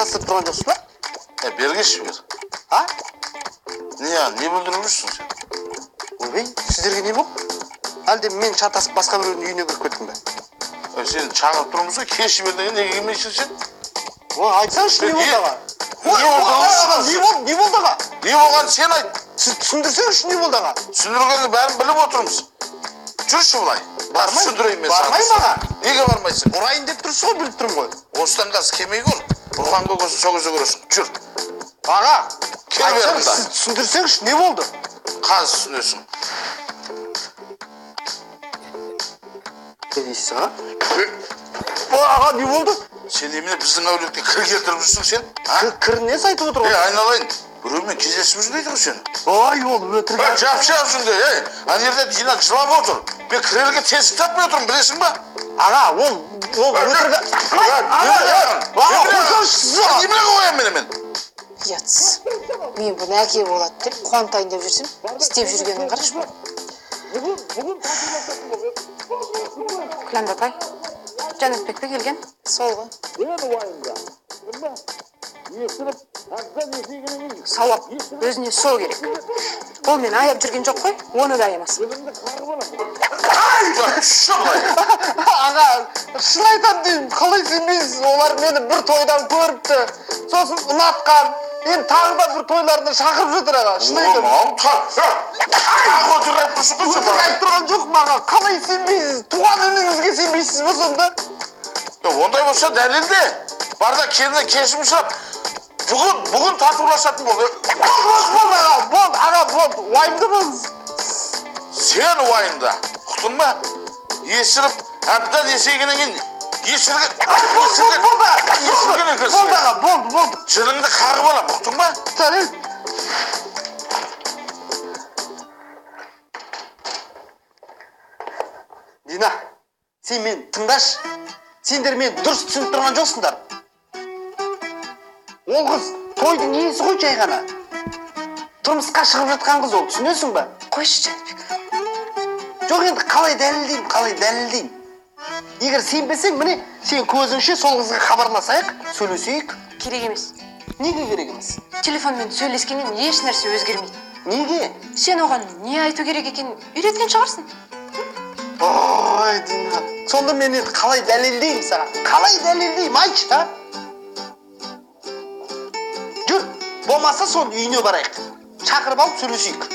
шатастырып тұрған жоқсың ба? Бергеші бер. А? Не бүлдіріп жүрсің сен? Ойбай, сіздерге не болды? Әлде мен шатасып басқа біреудің үйіне кіріп кеттім бе? Сен шағырып тұрмыз ғой, кеші бер деген неге келмейсің сен? Айтсаңшы, не болды аға? Не болды аға? Не болғанын сен айт. Сіз түсіндірсеңізші, не болды аға? Түсіндіргенді бәрін біліп отырмыз. жүрші бұлай. Түсіндірейін мен саған. Бармай маған. Неге бармайсың? Ұрайын деп тұрсыз ғой, біліп тұрмын ғой. Осыдан қазір келмей көр. Бұрған көкөсін сол кезде көресің. Жүр. Аға, кел беріңді. сіз түсіндірсеңізші, не болды? Қазір түсінесің. Не дейсіз аға? Аға, не болды? Сен еміне біздің әулетке кір келтіріп жүрсің сен? Кір не айтып отыр ғой? Айналайын. Біреумен кездесіп жүрмейді ғой сен. Ой, ол өтірік. Жап-жап жүрді. Ана жерде Дина жылап отыр. Мен кірерге тесік таппай отырмын, білесің ба? Аға, ол өтірік. Неме қояйын мен? Ұятсыз. Мен бұны әке болады деп қуантайын деп жүрсем, істеп жүргенін қарашы бұл. Күлән бапай, Жанатбекті келген. Сол ғой. Сауап, өзіне сол керек. Ол мен аяп жүрген жоқ қой, оны да аямас. Аға, шын айтам деймін, қалай сенбейсіз, олар мені бір тойдан көріпті, сосын ұнатқан, енді тағы да бір тойларына шақырып жатыр аға, шын айтам. Өтірік айтып тұрған жоқ аға, қалай сенбейсіз, туған ініңізге сенбейсіз бе сонда? Ондай болса дәлелде. Барда келіне кешім сұрап, бүгін татуласатын болды. Болды аға, болды, уайымды болыңыз. Сен уайымда, ұқтың ба? Есіріп, әбден есейгенен кейін есірген кірсің. Болды аға, болды. Жырыңды қағып алам, ұқтың ба? Сәлем. Дина, сен мен тыңдаш. Сендер мен дұрыс түсініп тұрған жоқсыңдар. Ол қыз тойдың иесі ғой жай ғана. Тұрмысқа шығып жатқан қыз ол, түсінесің ба? Қойшы, Жанатбек. Жоқ енді қалай дәлелдеймін. Егер сенбесең, міне, сен көзіңше сол қызға хабарласайық, сөйлесейік. Керек емес. Неге керек емес? Телефонмен сөйлескеннен еш нәрсе өзгермейді. Неге? Сен оған не айту керек екенін үйреткен шығарсың. Ой, Дина, сонда мен енді қалай дәлелдеймін саған? Қалай дәлелдеймін, айтшы, а? Жүр, болмаса соның үйіне барайық. Шақырып алып сөйлесейік.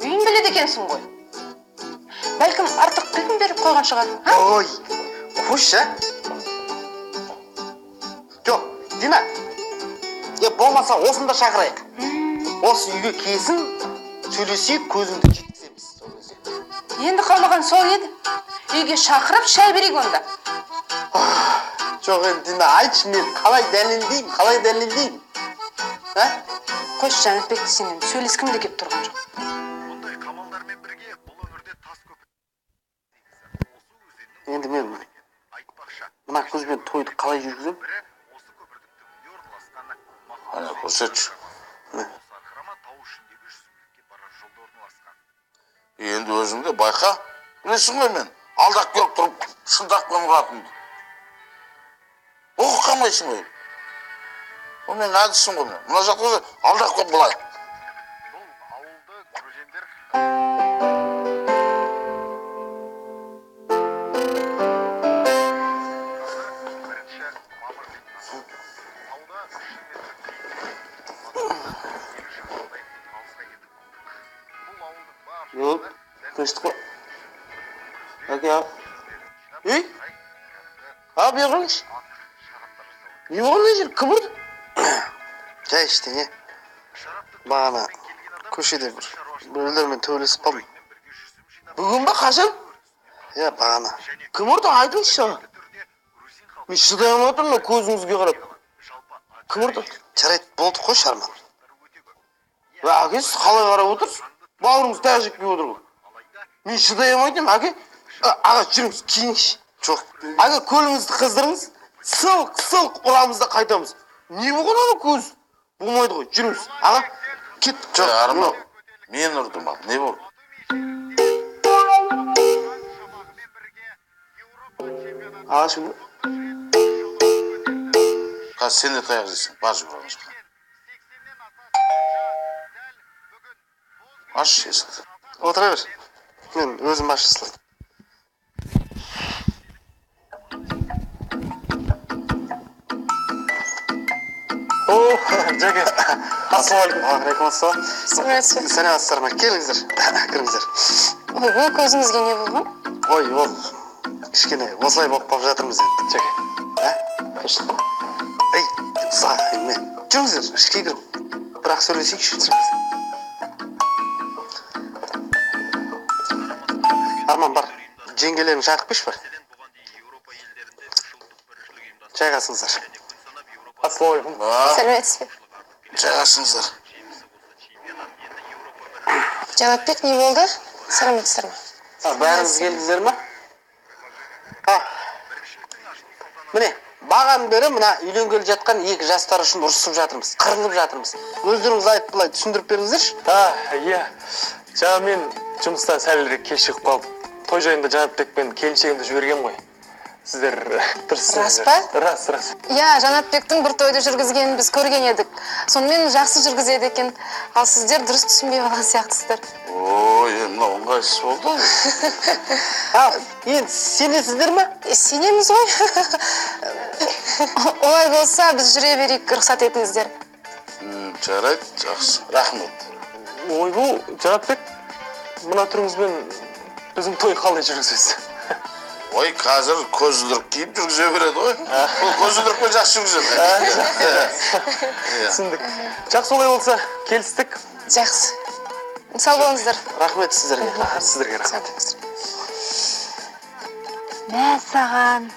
Үйін біледі екенсің ғой. Бәлкім артық білім беріп қойған шығар. Ой, қойшы. Жоқ, Дина, болмаса осында шақырайық. Осы үйге келсін, сөйлесейік, көзіңді жеткіземіз. Енді қалмаған сол еді. Үйге шақырып шай берейік онда. Жоқ, енді Дина, айтшы, мен қалай дәлелдеймін? Қойшы, Жанатбекті сенен сөйлескім де кеп тұрған жоқ. Бұндай қамалдармен бірге бұл өңірде тас көпір. Енді мен мына көзбен тойды қалай жүргізем? Бірі осы көпірдің түбінде орналасқаны. Ана көрсетші. Сарқырама тау ішіндегі жүзімдікке барар жолда орналасқан. Енді өзіңде байқа. Білесің ғой мен. Алдақ келіп тұрып, шындақ қоймағатымды. Оқы қамайсың ғой. Ол мен әдісің ғой мен. Мына жақта алдақ қойып бұлай. Бұл ауылды көргендер бірінші мамыр тауда 3 метр Yok, kaçtık mı? Hadi ya. İyi. Abi yakınmış. Ne var ne için? Kıvırdı. Ya işte ne? Bana köşede böylelerмен töylesip kaldım. Bugün bak Hasan. Ya bana. Kıvırdı айтыңызшы. Мен шыдай отырмын көзіңізге қарап. Кывырды. Жарайды, болды қойшы Арман. Әке, сіз қалай қарап отырсыз? Бауырыңыз тағы жеп келіп отыр ғой. Мен шыдай алмайтын, әке. Аға, жүріңіз, киіңізші. Жоқ. Әке, көліңізді қыздырыңыз. Сылқ ұрамызда қайтамыз. Не болған ана көз? Болмайды ғой, жүріңіз. Аға, кет. Жоқ, Арман, мен ұрдым ал, не болды? Аға, şimdi. Қазір сен де таяқ жейсің. Бар жүгір ана жаққа. Аш есікті. Отыра бер. Мен өзім ашып салайын. О, Жаке. Ассалаумағалейкум. Алейкум ассалам. Сәлеметсіз бе? Сәлеметсіздер ме? Келіңіздер. Кіріңіздер. Ойбой, көзіңізге не болған? Ой, ол кішкене осылай болып қалып жатырмыз енді. Жаке. Қашты. Ей, мен. Жүріңіздер, ішке кіріп. Бірақ сөйлесейікші. Арман бар. Жеңгелерің жағып кеш бар. Жайғасыңыздар. Ассалаумағалейкум. Сәлеметсіз бе? Жайғасыңыздар. Жанатбек, не болды? Сәлеметсіздер ме? Бәріңіз келдіңіздер ме? Міне, бағадан бері мына үйленгелі жатқан екі жастар үшін ұрысып жатырмыз, қырылып жатырмыз. Өздеріңіз айтып былай түсіндіріп беріңіздерші. Иә. Жаңа мен жұмыстан сәлірек кешігіп қалдым. Той жайында Жанатбекпен келіншегімді жіберген ғой. Сіздер дұрыс. Рас па? Рас. Иә, Жанатбектің бір тойды жүргізгенін біз көрген едік. Сонымен жақсы жүргізеді екен. Ал сіздер дұрыс түсінбей қалған сияқтысыздар. Ой, мынау ыңғайсыз болды. Енді сенесіздер ме? Сенеміз ғой. Олай болса, біз жүре берейік, рұқсат етіңіздер. Жарайды, жақсы. Рахмет. Ойбу, Жанатбек, мына түріңізбен біздің той қалай жүргізесіз? Ой, қазір көзілдірік киіп жүргізе береді ғой. Бұл көзілдірікпен жақсы жүргізеді. Түсіндік. Жақсы олай болса, келістік. Жақсы. Сау болыңыздар. Рахмет сіздерге. Сіздерге рахмет. Мә саған.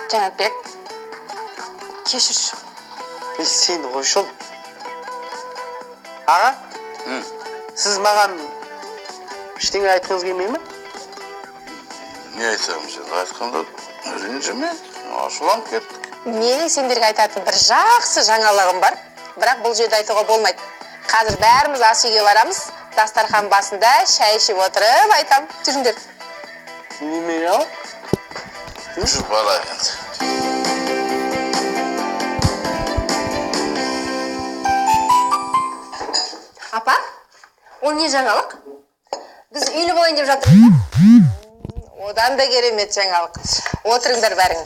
Жанатбек, кешірші. Сен қойшы ол. Аға? Сіз маған ештеңе айтқыңыз келмей ме? Не айтамыз енді, айтқанда ренжіме, ашуланып кеттік. Менің сендерге айтатын бір жақсы жаңалығым бар. Бірақ бұл жерде айтуға болмайды. Қазір бәріміз ас үйге барамыз. Дастархан басында шай ішіп отырып айтам. Жүріңдер. Неме ал? Жүр барайық енді. Апа, ол не жаңалық? Біз үйлі болайын деп жатырмыз. Одан да керемет жаңалық. Отырыңдар бәрің.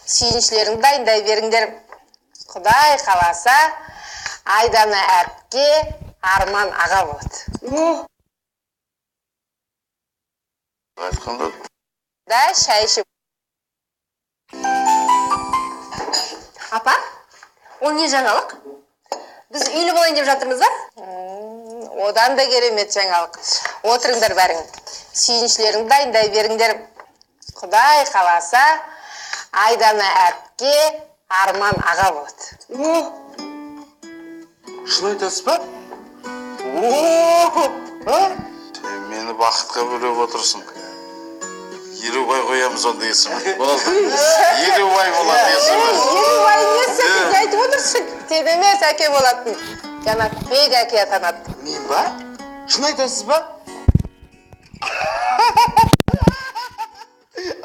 Сүйіншілеріңді дайындай беріңдер. Құдай қаласа, Айдана әпке, Арман аға болады. Айтқанда Да, шай ішіп. Апа, ол не жаңалық? Біз үйлі болайын деп жатырмыз да? Одан да керемет жаңалық. Отырыңдар бәрің. Сүйіншілеріңді дайындай беріңдер. Құдай қаласа, Айдана әпке, Арман аға болады. Шын айтасыз ба? сен мені бақытқа бөлеп отырсың. Елубай қоямыз онда есімі. Болды. Елубай болады есімі. Елубай не сәкеге айтып отырсың? Теп емес әке болатын. Жанатбек әке атанады. Мен ба? Шын айтасыз ба?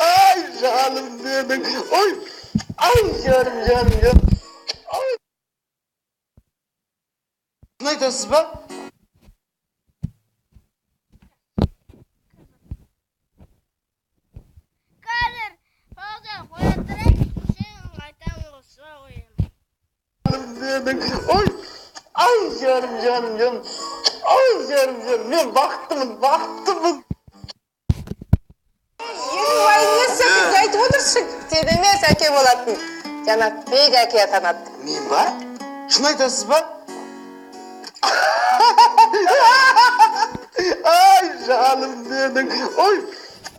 Ай, жаным менің. Ой, ай, жаным. Ай. Шын айтасыз ба? Қазір пауза қоя тұрайық, сен айтамын осы ойым. Ой, ай, жаным. Ай, жаным. Мен бақыттымын. Елубай не сәкеге айтып отырсың? Теп емес әке болатын. Жанатбек әке атанады. Мен ба? Шын айтасыз ба? Ай, жаным менің. Ой,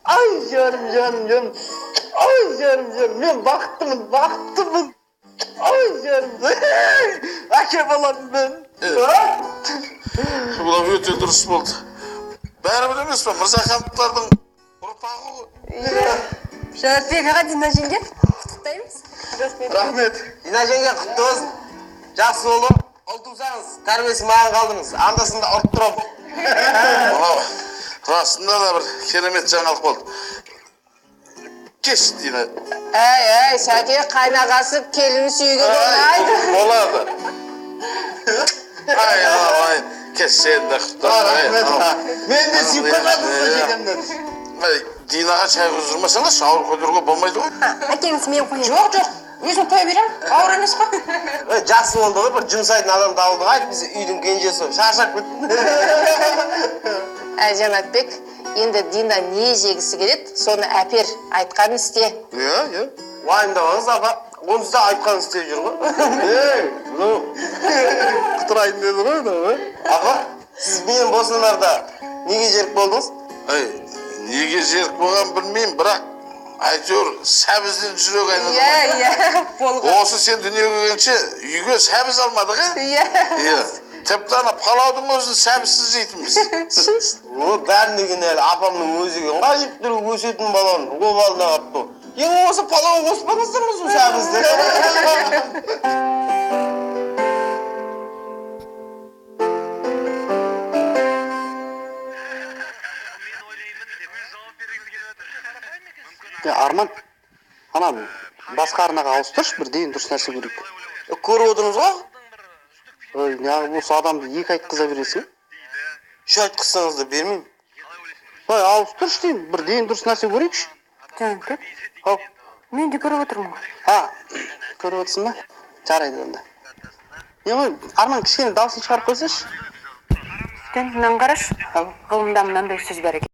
ай, жаным. Ай, жаным. Мен бақыттымын. Ай, жаным. Әке балам мен. Бұл өте дұрыс болды. Бәрібір емес па, Мырзахановтардың ұрпағы ғой. Жанатбек аға, Дина жеңге құттықтаймыз. Рахмет. Дина жеңге құтты болсын. Жақсы болу. Ұл тумсаңыз, тәрбиесі маған қалдыңыз. Андасында ұрып тұрам. Мынау расында да бір керемет жаңалық болды. кеш Дина. Әй, Сәке қайнағасы келін сүйге болмайды. Болады. Ай, кеш сен де құттықтап. Рахмет. Мен де сүйіп қалдым шекемнен. Динаға шай қыздырмасаңыз ауыр көтеруге болмайды ғой. Әкеңіз мен қояйын. Жоқ, өзім қоя берем. Ауыр емес қой. Жақсы болды ғой, бір жұмсайтын адам табылдық. Айт, біз үйдің кенжесі шаршап кеттім. Жанатбек, енді Дина не жегісі келеді, соны әпер, айтқанын істе. Иә. Уайымдамаңыз, апа. Онсыз да айтқанын істеп жүр ғой. Құтырайын деді ғой. Аға, сіз менің босанарда неге жерік болдыңыз? Неге жерік болған білмеймін, бірақ әйтеуір сәбізден жүрек айналды. Иә, болған. Осы сен дүниеге келгенше үйге сәбіз алмадық, Иә. Тіпті ана палаудың өзін сәбізсіз жейтінбіз. Бәріне кінәлі апамның өзіге қажып тұрып өсетін баланы обалына қапты. Ең осы палауға қоспаңыздар ма сол сәбізді? Арман, ана басқа арнаға ауыстыршы, бір дейін дұрыс нәрсе көрейік. Көріп отырмыз ғой? Неғып осы адамды екі айтқыза бересің? Үш айтқызсаңызды бермеймін. Ауыстыршы дейін, бір дейін дұрыс нәрсе көрейікші. Жанатбек, Ау, мен де көріп отырмын. көріп отырсың ба? Жарайды онда. Арман кішкене дауысын шығарып қойсайшы. Мынаны қарашы, ғылымда мынандай сөз бар екен.